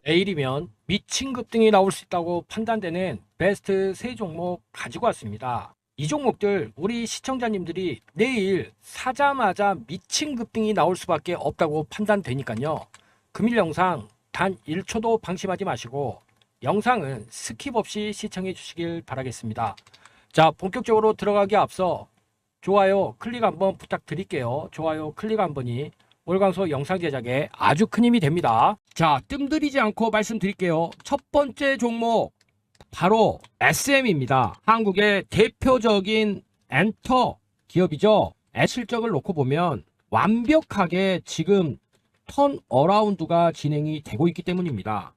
내일이면 미친 급등이 나올 수 있다고 판단되는 베스트 3종목 가지고 왔습니다. 이 종목들 우리 시청자님들이 내일 사자마자 미친 급등이 나올 수밖에 없다고 판단되니까요. 금일 영상 단 1초도 방심하지 마시고 영상은 스킵 없이 시청해 주시길 바라겠습니다. 자, 본격적으로 들어가기 앞서 좋아요 클릭 한번 부탁드릴게요. 좋아요 클릭 한 번이 월광소 영상 제작에 아주 큰 힘이 됩니다. 자, 뜸들이지 않고 말씀드릴게요. 첫 번째 종목 바로 SM입니다. 한국의 대표적인 엔터 기업이죠. 실적을 놓고 보면 완벽하게 지금 턴어라운드가 진행이 되고 있기 때문입니다.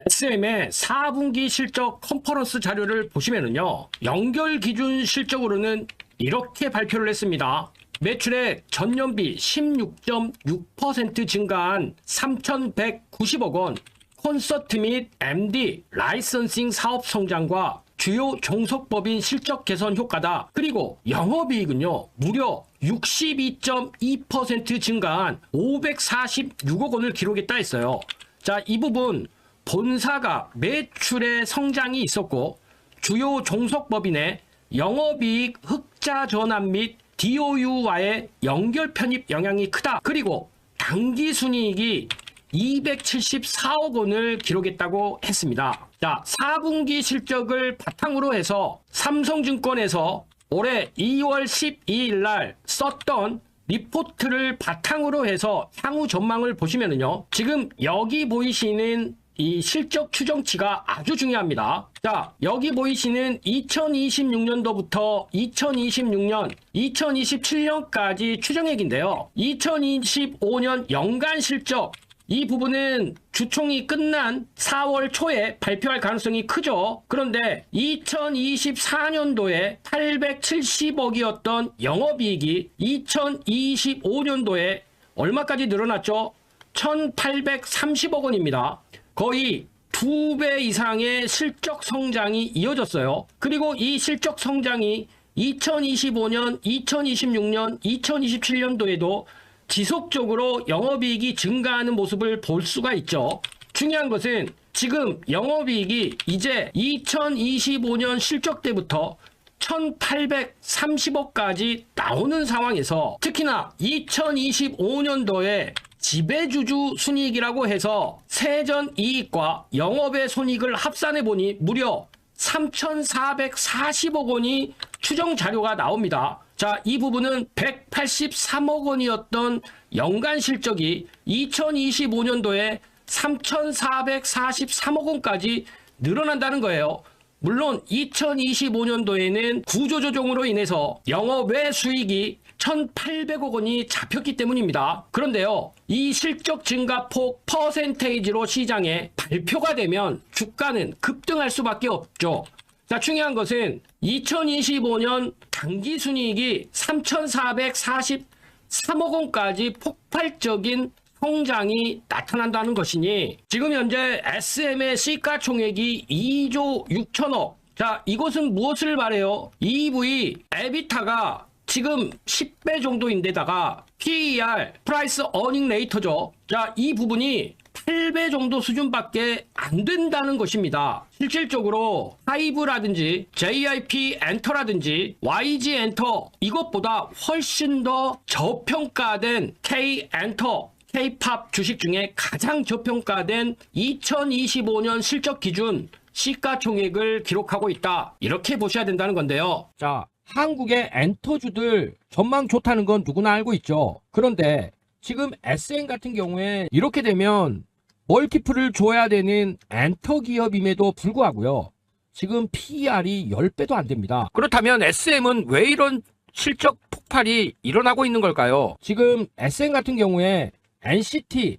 SM의 4분기 실적 컨퍼런스 자료를 보시면은요, 연결 기준 실적으로는 이렇게 발표를 했습니다. 매출액 전년비 16.6% 증가한 3,190억 원, 콘서트 및 MD 라이선싱 사업 성장과 주요 종속법인 실적 개선 효과다. 그리고 영업이익은요, 무려 62.2% 증가한 546억 원을 기록했다 했어요. 자, 이 부분 본사가 매출의 성장이 있었고 주요 종속법인의 영업이익 흑자 전환 및 DOU와의 연결 편입 영향이 크다. 그리고 당기순이익이 274억 원을 기록했다고 했습니다. 자, 4분기 실적을 바탕으로 해서 삼성증권에서 올해 2월 12일 날 썼던 리포트를 바탕으로 해서 향후 전망을 보시면은요, 지금 여기 보이시는 이 실적 추정치가 아주 중요합니다. 자, 여기 보이시는 2026년도부터 2026년, 2027년까지 추정액인데요. 2025년 연간 실적, 이 부분은 주총이 끝난 4월 초에 발표할 가능성이 크죠. 그런데 2024년도에 870억이었던 영업이익이 2025년도에 얼마까지 늘어났죠? 1830억 원입니다. 거의 2배 이상의 실적 성장이 이어졌어요. 그리고 이 실적 성장이 2025년, 2026년, 2027년도에도 지속적으로 영업이익이 증가하는 모습을 볼 수가 있죠. 중요한 것은 지금 영업이익이 이제 2025년 실적 때부터 1830억까지 나오는 상황에서 특히나 2025년도에 지배주주 순이익이라고 해서 세전 이익과 영업의 손익을 합산해 보니 무려 3,440억 원이 추정 자료가 나옵니다. 자, 이 부분은 183억 원이었던 연간 실적이 2025년도에 3,443억 원까지 늘어난다는 거예요. 물론 2025년도에는 구조조정으로 인해서 영업외 수익이 1,800억 원이 잡혔기 때문입니다. 그런데요, 이 실적 증가폭 퍼센테이지로 시장에 발표가 되면 주가는 급등할 수밖에 없죠. 자, 중요한 것은 2025년 당기순이익이 3,443억 원까지 폭발적인 성장이 나타난다는 것이니 지금 현재 SM의 시가총액이 2조 6천억. 자, 이것은 무엇을 말해요? EV, 에비타가 지금 10배 정도인데다가 PER, 프라이스 어닝 레이터죠. 자, 이 부분이 8배 정도 수준밖에 안 된다는 것입니다. 실질적으로 하이브라든지 JIP 엔터라든지 YG 엔터 이것보다 훨씬 더 저평가된 K 엔터, K-팝 주식 중에 가장 저평가된 2025년 실적 기준 시가총액을 기록하고 있다. 이렇게 보셔야 된다는 건데요. 자, 한국의 엔터주들 전망 좋다는 건 누구나 알고 있죠. 그런데 지금 SM 같은 경우에 이렇게 되면 멀티플을 줘야 되는 엔터 기업임에도 불구하고요, 지금 PER이 10배도 안 됩니다. 그렇다면 SM은 왜 이런 실적 폭발이 일어나고 있는 걸까요? 지금 SM 같은 경우에 NCT,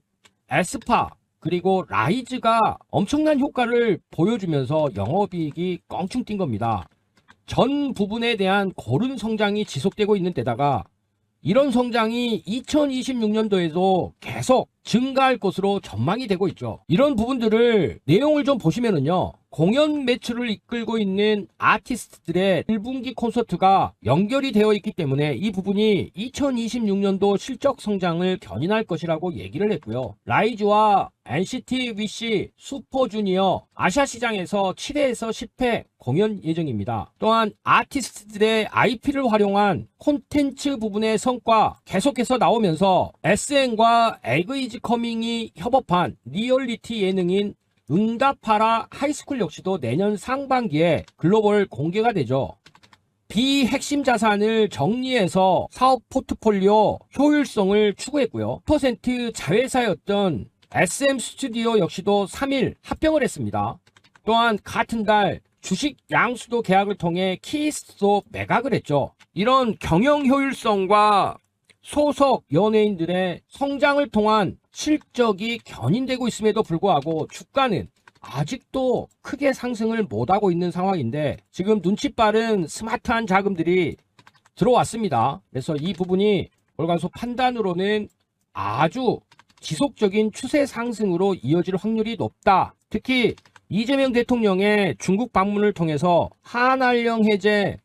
에스파 그리고 라이즈가 엄청난 효과를 보여주면서 영업이익이 껑충 뛴 겁니다. 전 부분에 대한 고른 성장이 지속되고 있는 데다가 이런 성장이 2026년도에도 계속 증가할 것으로 전망이 되고 있죠. 이런 부분들을 내용을 좀 보시면은요, 공연 매출을 이끌고 있는 아티스트들의 1분기 콘서트가 연결이 되어 있기 때문에 이 부분이 2026년도 실적 성장을 견인할 것이라고 얘기를 했고요. 라이즈와 NCT 위시 슈퍼주니어 아시아 시장에서 7회에서 10회 공연 예정입니다. 또한 아티스트들의 IP를 활용한 콘텐츠 부분의 성과 계속해서 나오면서 SM과 에그이즈 커밍이 협업한 리얼리티 예능인 응답하라 하이스쿨 역시도 내년 상반기에 글로벌 공개가 되죠. 비핵심 자산을 정리해서 사업 포트폴리오 효율성을 추구했고요. 10% 자회사였던 SM 스튜디오 역시도 3일 합병을 했습니다. 또한 같은 달 주식 양수도 계약을 통해 키스도 매각을 했죠. 이런 경영 효율성과 소속 연예인들의 성장을 통한 실적이 견인되고 있음에도 불구하고 주가는 아직도 크게 상승을 못하고 있는 상황인데 지금 눈치 빠른 스마트한 자금들이 들어왔습니다. 그래서 이 부분이 월간소 판단으로는 아주 지속적인 추세 상승으로 이어질 확률이 높다. 특히 이재명 대통령의 중국 방문을 통해서 한알령 해제,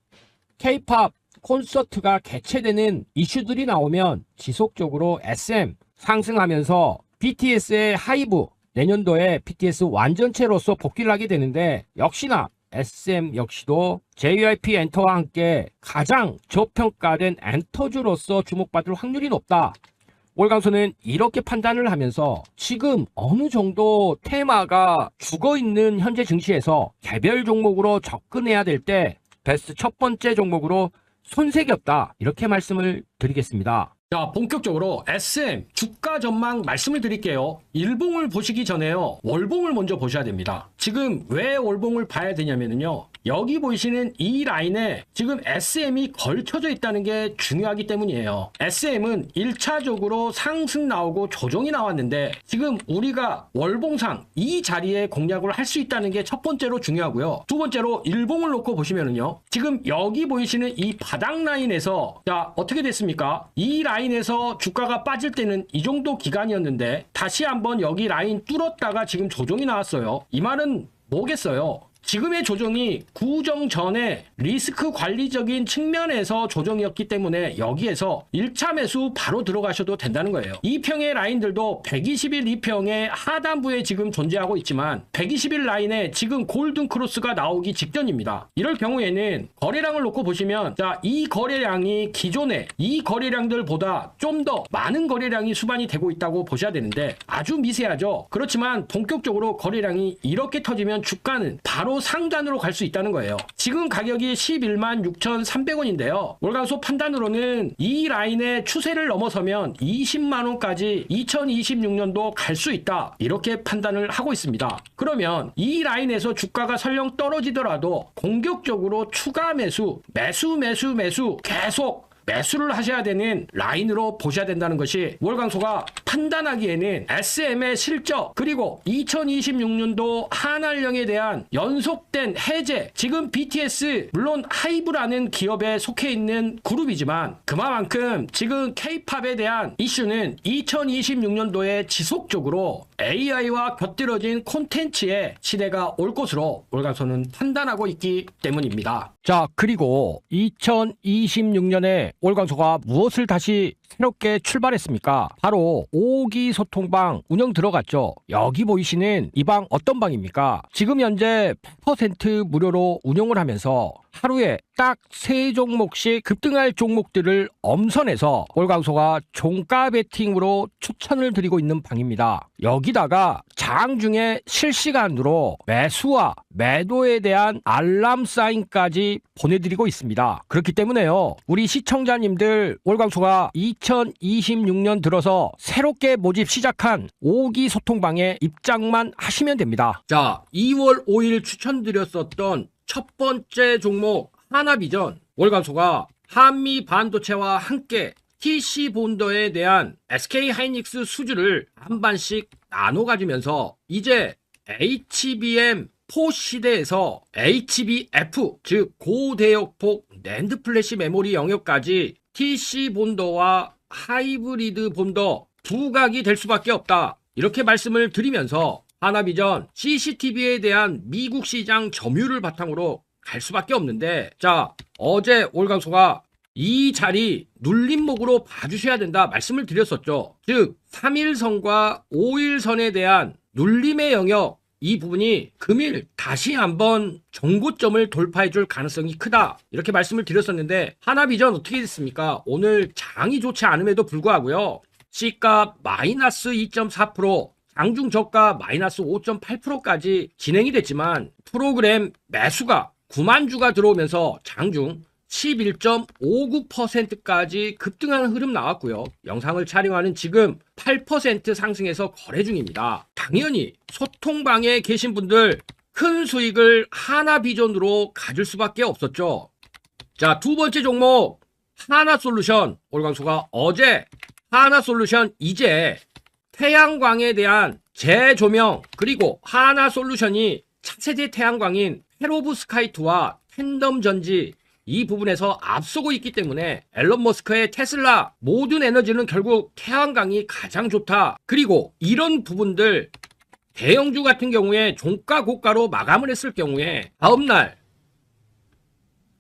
K-팝 콘서트가 개최되는 이슈들이 나오면 지속적으로 SM 상승하면서 BTS의 하이브 내년도에 BTS 완전체로서 복귀를 하게 되는데 역시나 SM 역시도 JYP 엔터와 함께 가장 저평가된 엔터주로서 주목받을 확률이 높다. 월강소는 이렇게 판단을 하면서 지금 어느 정도 테마가 죽어있는 현재 증시에서 개별 종목으로 접근해야 될 때 베스트 첫 번째 종목으로 손색이 없다 이렇게 말씀을 드리겠습니다. 자, 본격적으로 SM 주가 전망 말씀을 드릴게요. 일봉을 보시기 전에요. 월봉을 먼저 보셔야 됩니다. 지금 왜 월봉을 봐야 되냐면요. 여기 보이시는 이 라인에 지금 SM이 걸쳐져 있다는 게 중요하기 때문이에요. SM은 1차적으로 상승 나오고 조정이 나왔는데 지금 우리가 월봉상 이 자리에 공략을 할 수 있다는 게 첫 번째로 중요하고요. 두 번째로 일봉을 놓고 보시면은요. 지금 여기 보이시는 이 바닥 라인에서 자, 어떻게 됐습니까? 이 라인에서 주가가 빠질 때는 이 정도 기간이었는데 다시 한번 여기 라인 뚫었다가 지금 조정이 나왔어요. 이 말은 뭐겠어요? 지금의 조정이 구정 전에 리스크 관리적인 측면에서 조정이었기 때문에 여기에서 1차 매수 바로 들어가셔도 된다는 거예요. 2평의 라인들도 120일 2평의 하단부에 지금 존재하고 있지만 120일 라인에 지금 골든 크로스가 나오기 직전입니다. 이럴 경우에는 거래량을 놓고 보시면 자, 이 거래량이 기존의 이 거래량들보다 좀 더 많은 거래량이 수반이 되고 있다고 보셔야 되는데 아주 미세하죠. 그렇지만 본격적으로 거래량이 이렇게 터지면 주가는 바로 상단으로 갈 수 있다는 거예요. 지금 가격이 11만 6,300원인데요. 월간소 판단으로는 이 라인의 추세를 넘어서면 20만원까지 2026년도 갈 수 있다. 이렇게 판단을 하고 있습니다. 그러면 이 라인에서 주가가 설령 떨어지더라도 공격적으로 추가 매수 계속 매수를 하셔야 되는 라인으로 보셔야 된다는 것이 월강소가 판단하기에는 SM의 실적 그리고 2026년도 한알령에 대한 연속된 해제 지금 BTS 물론 하이브라는 기업에 속해 있는 그룹이지만 그만큼 지금 K-팝에 대한 이슈는 2026년도에 지속적으로 AI와 곁들여진 콘텐츠의 시대가 올 것으로 월강소는 판단하고 있기 때문입니다. 자, 그리고 2026년에 월광소가 무엇을 다시 새롭게 출발했습니까? 바로 5기 소통방 운영 들어갔죠. 여기 보이시는 이 방 어떤 방입니까? 지금 현재 100% 무료로 운영을 하면서 하루에 딱 3종목씩 급등할 종목들을 엄선해서 월광소가 종가 베팅으로 추천을 드리고 있는 방입니다. 여기다가 장 중에 실시간으로 매수와 매도에 대한 알람 사인까지 보내드리고 있습니다. 그렇기 때문에요. 우리 시청자님들 월광소가 2026년 들어서 새롭게 모집 시작한 5기 소통방에 입장만 하시면 됩니다. 자, 2월 5일 추천드렸었던 첫 번째 종목 하나비전 월광소가 한미 반도체와 함께 TC 본더에 대한 SK 하이닉스 수주를 한 반씩 나눠 가지면서 이제 HBM 4 시대에서 HBF 즉 고대역폭 낸드 플래시 메모리 영역까지 TC 본더와 하이브리드 본더 부각이 될 수밖에 없다. 이렇게 말씀을 드리면서 하나비전 CCTV에 대한 미국 시장 점유율을 바탕으로 갈 수밖에 없는데, 자, 어제 올강소가 이 자리 눌림목으로 봐주셔야 된다 말씀을 드렸었죠. 즉 3일선과 5일선에 대한 눌림의 영역, 이 부분이 금일 다시 한번 정고점을 돌파해 줄 가능성이 크다, 이렇게 말씀을 드렸었는데, 하나비전 어떻게 됐습니까? 오늘 장이 좋지 않음에도 불구하고요, C값 마이너스 2.4%, 장중 저가 마이너스 5.8%까지 진행이 됐지만 프로그램 매수가 9만 주가 들어오면서 장중 11.59%까지 급등하는 흐름 나왔고요. 영상을 촬영하는 지금 8% 상승해서 거래 중입니다. 당연히 소통방에 계신 분들 큰 수익을 하나비전으로 가질 수밖에 없었죠. 자, 두 번째 종목 하나솔루션. 올강소가 어제 하나솔루션 이제 태양광에 대한 재조명, 그리고 하나솔루션이 차세대 태양광인 페로브스카이2와 팬덤전지 이 부분에서 앞서고 있기 때문에 앨런 머스크의 테슬라 모든 에너지는 결국 태양광이 가장 좋다. 그리고 이런 부분들 대형주 같은 경우에 종가 고가로 마감을 했을 경우에 다음날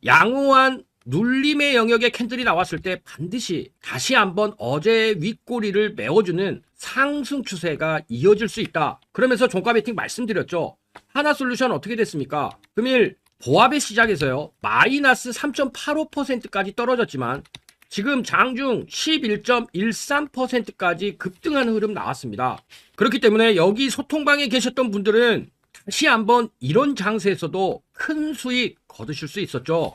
양호한 눌림의 영역의 캔들이 나왔을 때 반드시 다시 한번 어제의 윗꼬리를 메워주는 상승 추세가 이어질 수 있다. 그러면서 종가 베팅 말씀드렸죠. 하나솔루션 어떻게 됐습니까? 금일 보합의 시작에서요 마이너스 3.85%까지 떨어졌지만 지금 장중 11.13%까지 급등하는 흐름 나왔습니다. 그렇기 때문에 여기 소통방에 계셨던 분들은 다시 한번 이런 장세에서도 큰 수익 거두실 수 있었죠.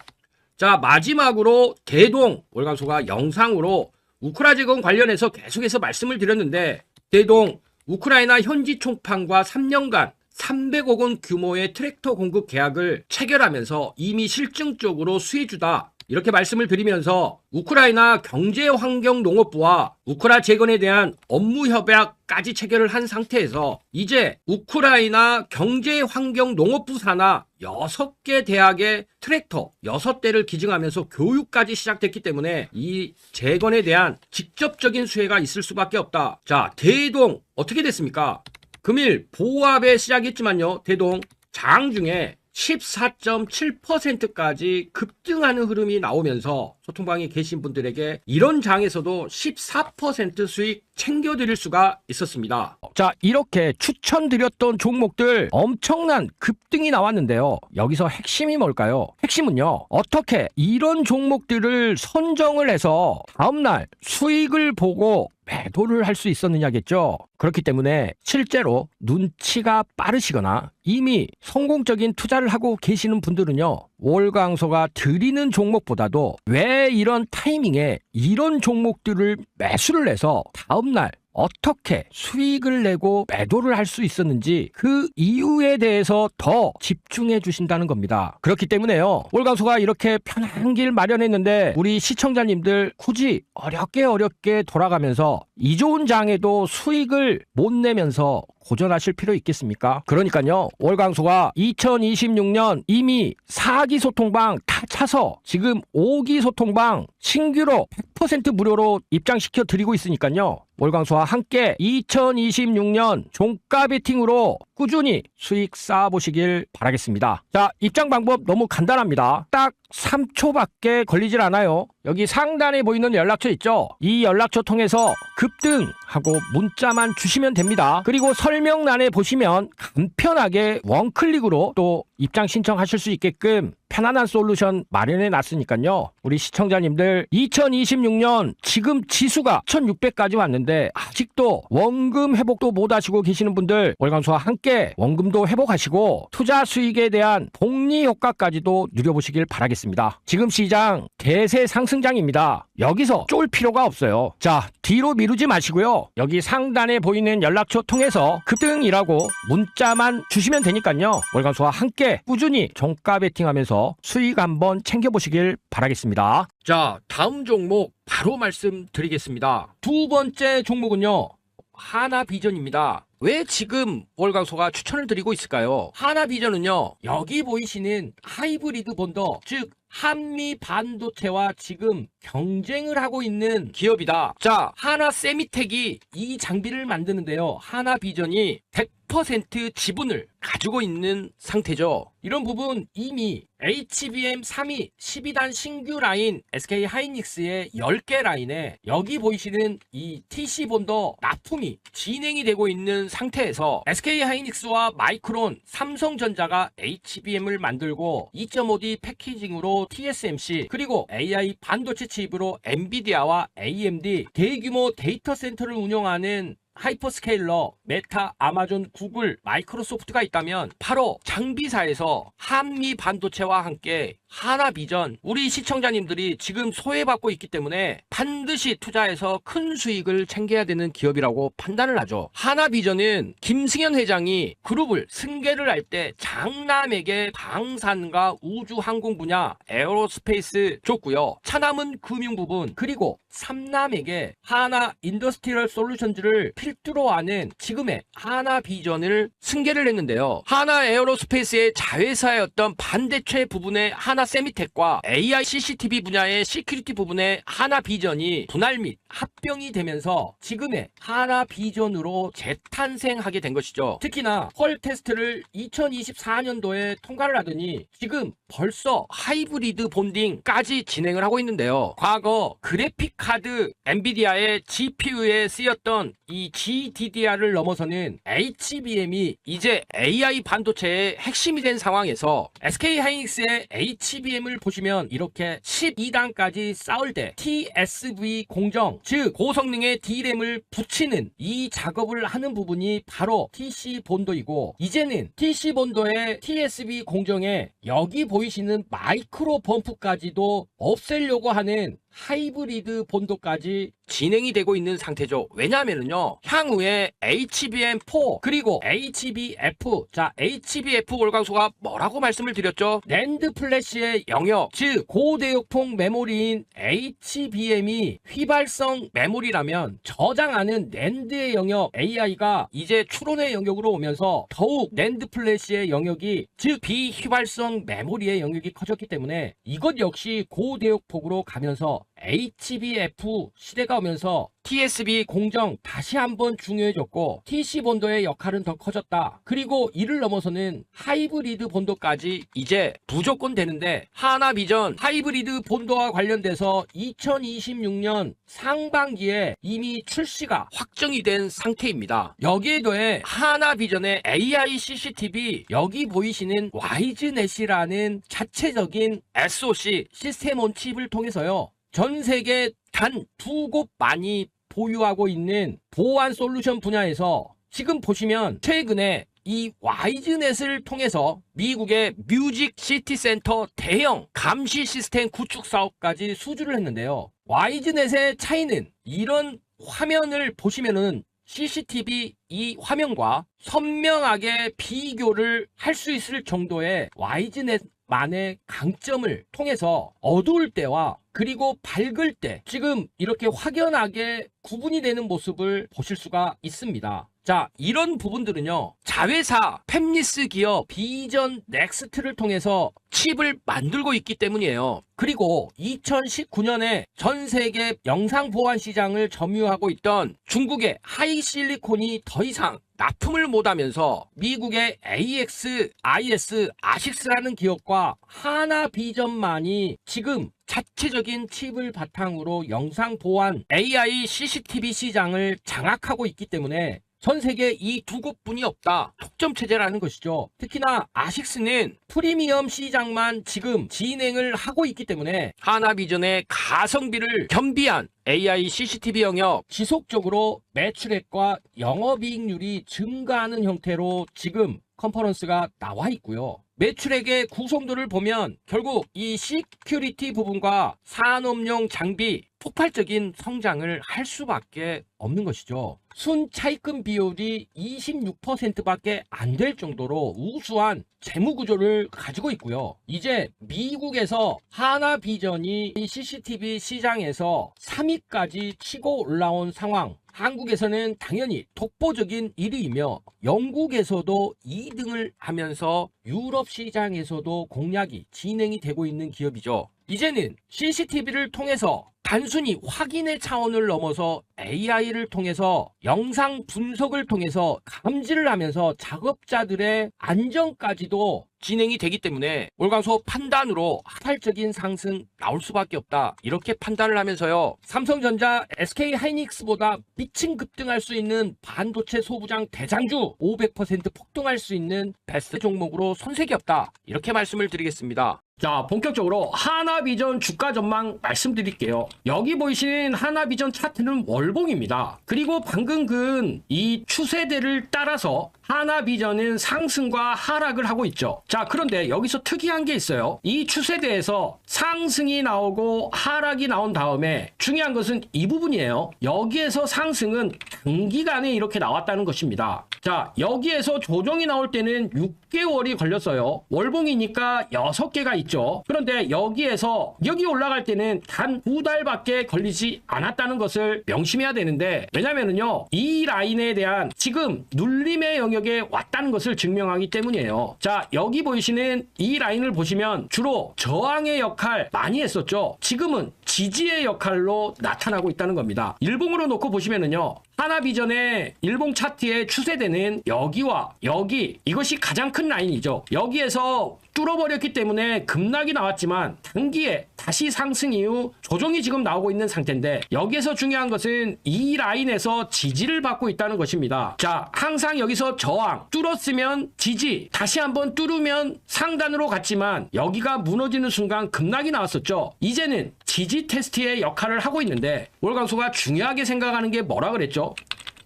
자, 마지막으로 대동. 올강소가 영상으로 우크라 재건 관련해서 계속해서 말씀을 드렸는데, 대동 우크라이나 현지 총판과 3년간 300억 원 규모의 트랙터 공급 계약을 체결하면서 이미 실증적으로 수혜주다, 이렇게 말씀을 드리면서 우크라이나 경제환경농업부와 우크라 재건에 대한 업무 협약까지 체결을 한 상태에서 이제 우크라이나 경제환경농업부 산하 6개 대학의 트랙터 6대를 기증하면서 교육까지 시작됐기 때문에 이 재건에 대한 직접적인 수혜가 있을 수밖에 없다. 자, 대동 어떻게 됐습니까? 금일 보합에 시작했지만요, 대동 장중에 14.7%까지 급등하는 흐름이 나오면서 소통방에 계신 분들에게 이런 장에서도 14% 수익 챙겨드릴 수가 있었습니다. 자, 이렇게 추천드렸던 종목들 엄청난 급등이 나왔는데요. 여기서 핵심이 뭘까요? 핵심은요, 어떻게 이런 종목들을 선정을 해서 다음날 수익을 보고 매도를 할 수 있었느냐겠죠. 그렇기 때문에 실제로 눈치가 빠르시거나 이미 성공적인 투자를 하고 계시는 분들은요, 올강소가 드리는 종목보다도 왜 이런 타이밍에 이런 종목들을 매수를 해서 다음날 어떻게 수익을 내고 매도를 할 수 있었는지 그 이유에 대해서 더 집중해 주신다는 겁니다. 그렇기 때문에요, 올강소가 이렇게 편한 길 마련했는데 우리 시청자님들 굳이 어렵게 돌아가면서 이 좋은 장에도 수익을 못 내면서 고전하실 필요 있겠습니까? 그러니까요, 올강소가 2026년 이미 4기 소통방 다 차서 지금 5기 소통방 신규로 100% 무료로 입장시켜 드리고 있으니까요, 올강소와 함께 2026년 종가 베팅으로 꾸준히 수익 쌓아보시길 바라겠습니다. 자, 입장 방법 너무 간단합니다. 딱 3초밖에 걸리질 않아요. 여기 상단에 보이는 연락처 있죠? 이 연락처 통해서 급등하고 문자만 주시면 됩니다. 그리고 설명란에 보시면 간편하게 원클릭으로 또 입장 신청하실 수 있게끔 편안한 솔루션 마련해 놨으니까요, 우리 시청자님들 2026년 지금 지수가 1600까지 왔는데 아직도 원금 회복도 못 하시고 계시는 분들, 올강소와 함께 원금도 회복하시고 투자 수익에 대한 복리 효과까지도 누려보시길 바라겠습니다. 지금 시장 대세 상승장입니다. 여기서 쫄 필요가 없어요. 자, 뒤로 미루지 마시고요, 여기 상단에 보이는 연락처 통해서 급등이라고 문자만 주시면 되니까요, 올강소와 함께 꾸준히 종가 베팅하면서 수익 한번 챙겨보시길 바라겠습니다. 자, 다음 종목 바로 말씀드리겠습니다. 두 번째 종목은요, 하나비전입니다. 왜 지금 올강소가 추천을 드리고 있을까요? 하나비전은요, 여기 보이시는 하이브리드 본더, 즉 한미 반도체와 지금 경쟁을 하고 있는 기업이다. 자, 하나 세미텍이 이 장비를 만드는데요. 하나비전이 100% 지분을 가지고 있는 상태죠. 이런 부분 이미 HBM3이 12단 신규 라인 SK 하이닉스의 10개 라인에 여기 보이시는 이 TC본더 납품이 진행이 되고 있는 상태에서 SK 하이닉스와 마이크론, 삼성전자가 HBM을 만들고 2.5D 패키징으로 TSMC 그리고 AI 반도체 칩으로 엔비디아와 AMD 대규모 데이터 센터를 운영하는 하이퍼스케일러, 메타, 아마존, 구글, 마이크로소프트가 있다면 바로 장비사에서 한미 반도체와 함께 하나비전 우리 시청자님들이 지금 소외받고 있기 때문에 반드시 투자해서 큰 수익을 챙겨야 되는 기업이라고 판단을 하죠. 하나비전은 김승현 회장이 그룹을 승계를 할 때 장남에게 방산과 우주항공 분야 에어로스페이스 줬고요. 차남은 금융 부분 그리고 삼남에게 하나 인더스트리얼 솔루션즈를 필두로 하는 지금의 하나비전을 승계를 했는데요. 하나 에어로스페이스의 자회사였던 반대체 부분의 하나 세미텍과 AI CCTV 분야의 시큐리티 부분의 하나비전이 분할 및 합병이 되면서 지금의 하나비전으로 재탄생하게 된 것이죠. 특히나 펄 테스트를 2024년도에 통과를 하더니 지금 벌써 하이브리드 본딩까지 진행을 하고 있는데요. 과거 그래픽 카드 엔비디아의 GPU에 쓰였던 이 GDDR을 넘어서는 HBM이 이제 AI 반도체의 핵심이 된 상황에서 SK 하이닉스의 HBM을 보시면 이렇게 12단까지 쌓을 때 TSV 공정, 즉 고성능의 D램을 붙이는 이 작업을 하는 부분이 바로 TC 본도이고, 이제는 TC 본도의 TSV 공정에 여기 보이시는 마이크로 범프까지도 없애려고 하는 하이브리드 본도까지 진행이 되고 있는 상태죠. 왜냐하면요, 향후에 HBM4 그리고 HBF, 자 HBF 월광소가 뭐라고 말씀을 드렸죠? 낸드 플래시의 영역, 즉 고대역폭 메모리인 HBM이 휘발성 메모리라면 저장하는 낸드의 영역 AI가 이제 추론의 영역으로 오면서 더욱 낸드 플래시의 영역이, 즉 비휘발성 메모리의 영역이 커졌기 때문에 이것 역시 고대역폭으로 가면서 HBF 시대가 오면서 TSV 공정 다시 한번 중요해졌고 TC 본도의 역할은 더 커졌다. 그리고 이를 넘어서는 하이브리드 본도까지 이제 무조건 되는데, 하나비전 하이브리드 본도와 관련돼서 2026년 상반기에 이미 출시가 확정이 된 상태입니다. 여기에 더해 하나비전의 AI CCTV, 여기 보이시는 와이즈넷이라는 자체적인 SoC 시스템 온 칩을 통해서요, 전 세계 단 2곳만이 보유하고 있는 보안 솔루션 분야에서 지금 보시면 최근에 이 와이즈넷을 통해서 미국의 뮤직 시티 센터 대형 감시 시스템 구축 사업까지 수주를 했는데요. 와이즈넷의 차이는 이런 화면을 보시면은 CCTV 이 화면과 선명하게 비교를 할 수 있을 정도의 와이즈넷만의 강점을 통해서 어두울 때와 그리고 밝을 때 지금 이렇게 확연하게 구분이 되는 모습을 보실 수가 있습니다. 자, 이런 부분들은요, 자회사 팹리스 기업 비전 넥스트를 통해서 칩을 만들고 있기 때문이에요. 그리고 2019년에 전 세계 영상 보안 시장을 점유하고 있던 중국의 하이실리콘이 더 이상 납품을 못하면서 미국의 AX, IS, 아식스라는 기업과 하나비전만이 지금 자체적인 칩을 바탕으로 영상 보안 AI CCTV 시장을 장악하고 있기 때문에 전 세계 이 두 곳뿐이 없다. 독점 체제라는 것이죠. 특히나 아식스는 프리미엄 시장만 지금 진행을 하고 있기 때문에 하나비전의 가성비를 겸비한 AI CCTV 영역 지속적으로 매출액과 영업이익률이 증가하는 형태로 지금 컨퍼런스가 나와 있고요. 매출액의 구성도를 보면 결국 이 시큐리티 부분과 산업용 장비, 폭발적인 성장을 할 수밖에 없는 것이죠. 순차입금 비율이 26%밖에 안 될 정도로 우수한 재무 구조를 가지고 있고요. 이제 미국에서 하나비전이 CCTV 시장에서 3위까지 치고 올라온 상황, 한국에서는 당연히 독보적인 1위이며 영국에서도 2등을 하면서 유럽 시장에서도 공략이 진행이 되고 있는 기업이죠. 이제는 CCTV를 통해서 단순히 확인의 차원을 넘어서 AI를 통해서 영상 분석을 통해서 감지를 하면서 작업자들의 안전까지도 진행이 되기 때문에 월광소 판단으로 폭발적인 상승 나올 수밖에 없다, 이렇게 판단을 하면서요, 삼성전자, SK하이닉스보다 미친 급등할 수 있는 반도체 소부장 대장주 500% 폭등할 수 있는 베스트 종목으로 손색이 없다, 이렇게 말씀을 드리겠습니다. 자, 본격적으로 하나비전 주가 전망 말씀드릴게요. 여기 보이시는 하나비전 차트는 월봉입니다. 그리고 방금 이 추세대를 따라서 하나비전은 상승과 하락을 하고 있죠. 자, 그런데 여기서 특이한 게 있어요. 이 추세대에서 상승이 나오고 하락이 나온 다음에 중요한 것은 이 부분이에요. 여기에서 상승은 단기간에 이렇게 나왔다는 것입니다. 자, 여기에서 조정이 나올 때는 6개월이 걸렸어요. 월봉이니까 6개가 있죠. 그런데 여기에서 여기 올라갈 때는 단 2달밖에 걸리지 않았다는 것을 명심해야 되는데, 왜냐면은요, 이 라인에 대한 지금 눌림의 영역에 왔다는 것을 증명하기 때문이에요. 자, 여기 보이시는 이 라인을 보시면 주로 저항의 역할 많이 했었죠. 지금은 지지의 역할로 나타나고 있다는 겁니다. 일봉으로 놓고 보시면은요, 하나비전의 일봉 차트의 추세대는 여기와 여기, 이것이 가장 큰 라인이죠. 여기에서 뚫어버렸기 때문에 급락이 나왔지만 단기에 다시 상승 이후 조정이 지금 나오고 있는 상태인데, 여기에서 중요한 것은 이 라인에서 지지를 받고 있다는 것입니다. 자, 항상 여기서 저항 뚫었으면 지지, 다시 한번 뚫으면 상단으로 갔지만 여기가 무너지는 순간 급락이 나왔었죠. 이제는 지지 테스트의 역할을 하고 있는데, 월광소가 중요하게 생각하는 게 뭐라 그랬죠?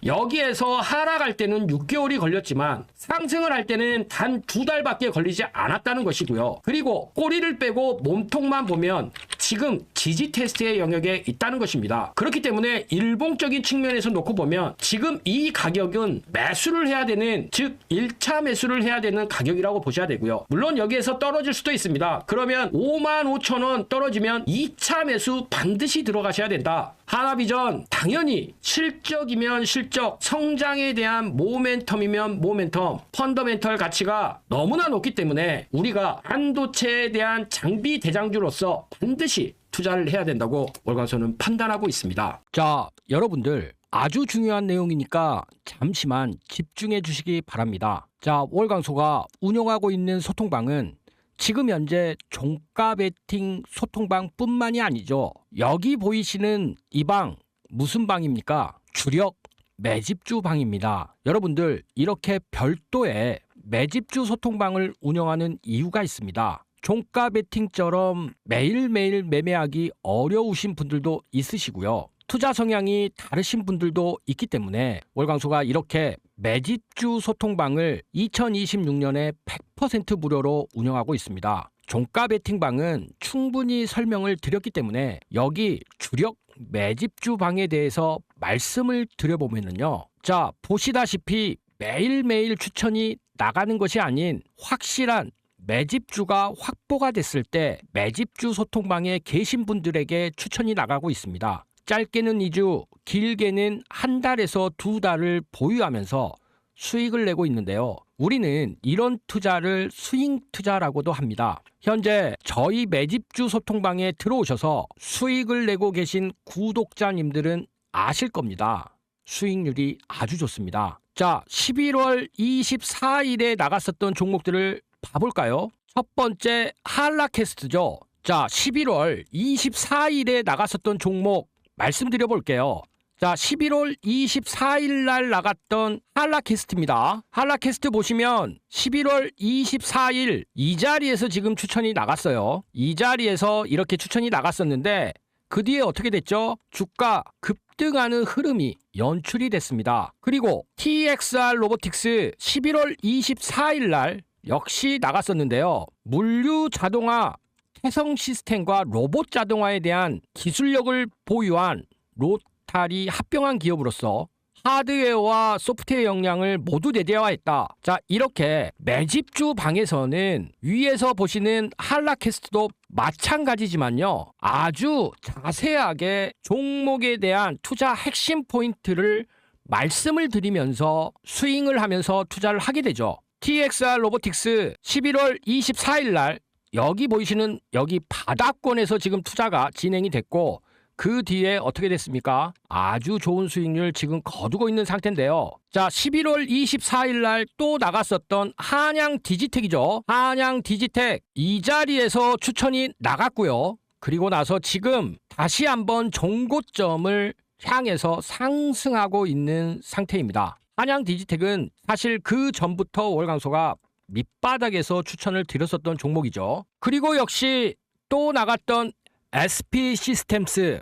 여기에서 하락할 때는 6개월이 걸렸지만 상승을 할 때는 단 2달밖에 걸리지 않았다는 것이고요. 그리고 꼬리를 빼고 몸통만 보면 지금 지지 테스트의 영역에 있다는 것입니다. 그렇기 때문에 일봉적인 측면에서 놓고 보면 지금 이 가격은 매수를 해야 되는, 즉 1차 매수를 해야 되는 가격이라고 보셔야 되고요. 물론 여기에서 떨어질 수도 있습니다. 그러면 55,000원 떨어지면 2차 매수 반드시 들어가셔야 된다. 하나비전 당연히 실적이면 실적, 성장에 대한 모멘텀이면 모멘텀, 펀더멘털 가치가 너무나 높기 때문에 우리가 반도체에 대한 장비 대장주로서 반드시 투자를 해야 된다고 월광소는 판단하고 있습니다. 자, 여러분들 아주 중요한 내용이니까 잠시만 집중해 주시기 바랍니다. 자, 월광소가 운영하고 있는 소통방은 지금 현재 종가 베팅 소통방 뿐만이 아니죠. 여기 보이시는 이 방 무슨 방입니까? 주력 매집주 방입니다. 여러분들 이렇게 별도의 매집주 소통방을 운영하는 이유가 있습니다. 종가 베팅처럼 매일매일 매매하기 어려우신 분들도 있으시고요. 투자 성향이 다르신 분들도 있기 때문에 월광소가 이렇게 매집주 소통방을 2026년에 100% 무료로 운영하고 있습니다. 종가 베팅방은 충분히 설명을 드렸기 때문에 여기 주력 매집주 방에 대해서 말씀을 드려보면요. 자, 보시다시피 매일매일 추천이 나가는 것이 아닌 확실한 매집주가 확보가 됐을 때 매집주 소통방에 계신 분들에게 추천이 나가고 있습니다. 짧게는 2주, 길게는 1달에서 2달을 보유하면서 수익을 내고 있는데요. 우리는 이런 투자를 스윙 투자라고도 합니다. 현재 저희 매집주 소통방에 들어오셔서 수익을 내고 계신 구독자님들은 아실 겁니다. 수익률이 아주 좋습니다. 자, 11월 24일에 나갔었던 종목들을 봐볼까요? 첫 번째 한라캐스트죠. 자, 11월 24일에 나갔었던 종목 말씀드려 볼게요. 자, 11월 24일 날 나갔던 한라캐스트입니다. 한라캐스트 보시면 11월 24일 이 자리에서 지금 추천이 나갔어요. 이 자리에서 이렇게 추천이 나갔었는데 그 뒤에 어떻게 됐죠? 주가 급등하는 흐름이 연출이 됐습니다. 그리고 TXR 로보틱스 11월 24일 날 역시 나갔었는데요. 물류 자동화 태성 시스템과 로봇 자동화에 대한 기술력을 보유한 로탈이 합병한 기업으로서 하드웨어와 소프트웨어 역량을 모두 내재화했다. 자, 이렇게 매집주 방에서는 위에서 보시는 한라캐스트도 마찬가지지만요, 아주 자세하게 종목에 대한 투자 핵심 포인트를 말씀을 드리면서 스윙을 하면서 투자를 하게 되죠. TXR 로보틱스 11월 24일 날 여기 보이시는 여기 바닥권에서 지금 투자가 진행이 됐고, 그 뒤에 어떻게 됐습니까? 아주 좋은 수익률 지금 거두고 있는 상태인데요. 자, 11월 24일 날 또 나갔었던 한양 디지텍이죠. 한양 디지텍 이 자리에서 추천이 나갔고요. 그리고 나서 지금 다시 한번 종고점을 향해서 상승하고 있는 상태입니다. 한양 디지텍은 사실 그 전부터 월광소가 밑바닥에서 추천을 드렸었던 종목이죠. 그리고 역시 또 나갔던 SP 시스템스,